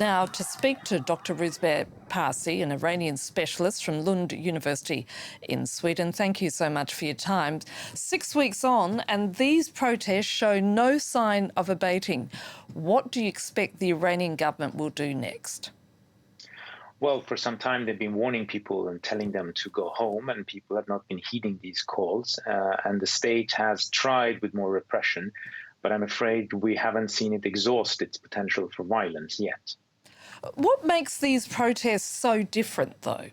Now, to speak to Dr. Ruzbeh Parsi, an Iranian specialist from Lund University in Sweden. Thank you so much for your time. 6 weeks on, and these protests show no sign of abating. What do you expect the Iranian government will do next? Well, for some time, they've been warning people and telling them to go home, and people have not been heeding these calls. And the state has tried with more repression, but I'm afraid we haven't seen it exhaust its potential for violence yet. What makes these protests so different, though?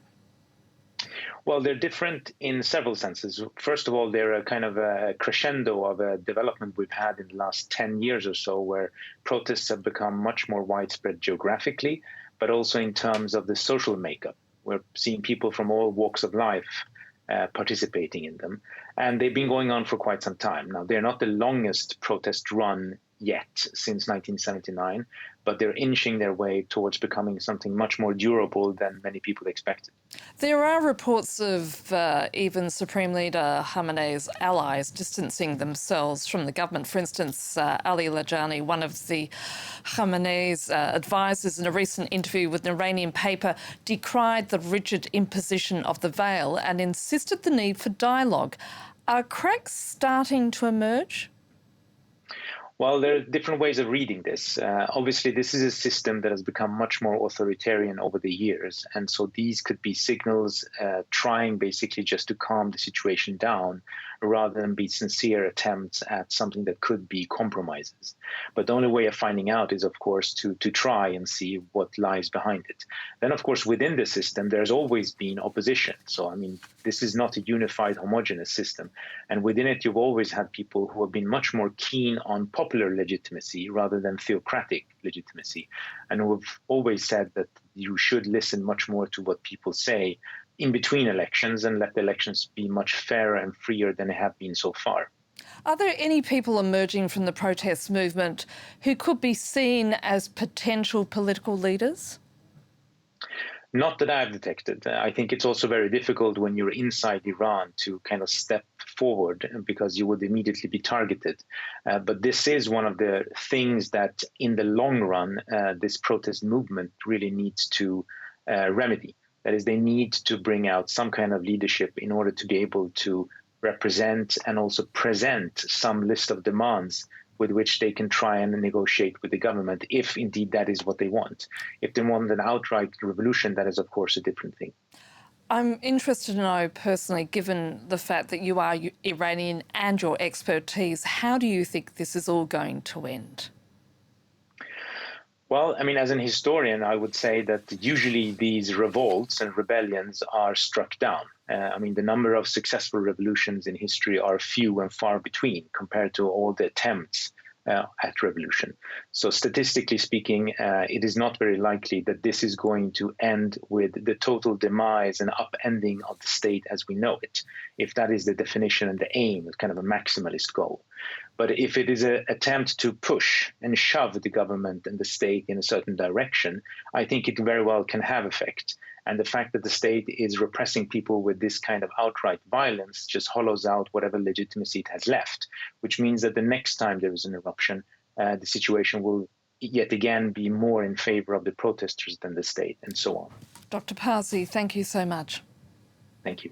Well, they're different in several senses. First of all, they're a kind of a crescendo of a development we've had in the last 10 years or so, where protests have become much more widespread geographically, but also in terms of the social makeup. We're seeing people from all walks of life participating in them. And they've been going on for quite some time. Now, they're not the longest protest run yet since 1979, but they're inching their way towards becoming something much more durable than many people expected. There are reports of even Supreme Leader Khamenei's allies distancing themselves from the government. For instance, Ali Lajani, one of the Khamenei's advisors, in a recent interview with an Iranian paper, decried the rigid imposition of the veil and insisted the need for dialogue. Are cracks starting to emerge? Well, there are different ways of reading this. Obviously, this is a system that has become much more authoritarian over the years. And so these could be signals trying basically just to calm the situation down rather than be sincere attempts at something that could be compromises. But the only way of finding out is, of course, to try and see what lies behind it. Then, of course, within the system, there's always been opposition. So, I mean, this is not a unified, homogeneous system. And within it, you've always had people who have been much more keen on popular legitimacy rather than theocratic legitimacy, and who have always said that you should listen much more to what people say in between elections and let the elections be much fairer and freer than they have been so far. Are there any people emerging from the protest movement who could be seen as potential political leaders? Not that I've detected. I think it's also very difficult when you're inside Iran to kind of step forward because you would immediately be targeted. But this is one of the things that in the long run, this protest movement really needs to remedy. That is, they need to bring out some kind of leadership in order to be able to represent and also present some list of demands with which they can try and negotiate with the government, if indeed that is what they want. If they want an outright revolution, that is, of course, a different thing. I'm interested to know personally, given the fact that you are Iranian and your expertise, how do you think this is all going to end? Well, I mean, as an historian, I would say that usually these revolts and rebellions are struck down. I mean, the number of successful revolutions in history are few and far between compared to all the attempts at revolution. So statistically speaking, it is not very likely that this is going to end with the total demise and upending of the state as we know it, if that is the definition and the aim, kind of a maximalist goal. But if it is an attempt to push and shove the government and the state in a certain direction, I think it very well can have effect. And the fact that the state is repressing people with this kind of outright violence just hollows out whatever legitimacy it has left, which means that the next time there is an eruption, the situation will yet again be more in favor of the protesters than the state, and so on. Dr. Parsi, thank you so much. Thank you.